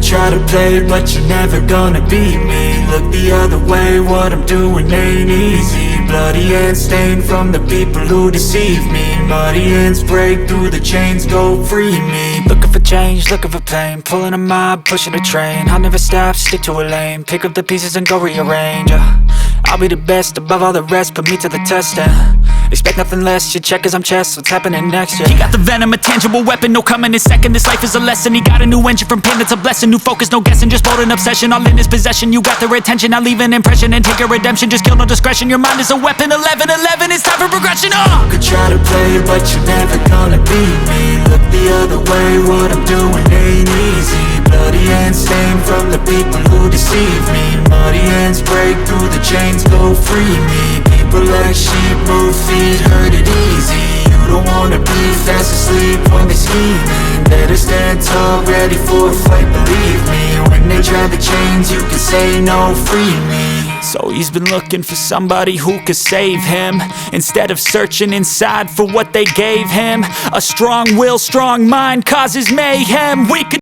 try to play, but you're never gonna beat me. Look the other way, what I'm doing ain't easy. Bloody hands stained from the people who deceive me. Muddy hands break through the chains, go free me. Looking for change, looking for pain, pulling a mob, pushing a train. I'll never stop, stick to a lane, pick up the pieces and go rearrange. I'll be the best above all the rest, put me to the test and expect nothing less, your check is I'm chess, what's happening next, yeah. He got the venom, a tangible weapon, no coming in second. This life is a lesson, he got a new engine from pain, it's a blessing. New focus, no guessing, just bold and obsession. All in his possession, you got their attention. I'll leave an impression and take your redemption. Just kill, no discretion, your mind is a weapon. 11-11, it's time for progression, You could try to play, but you're never gonna beat me. Look the other way, what I'm doing ain't easy. Bloody hands stained from the people who deceive me. Muddy hands break through the chains, go free me. People like sheep move feet, hurt it easy. You don't wanna be fast asleep when they scheming. Better stand tall, ready for a fight, believe me. When they try the chains, you can say no, free me. So he's been looking for somebody who could save him, instead of searching inside for what they gave him. A strong will, strong mind causes mayhem. We could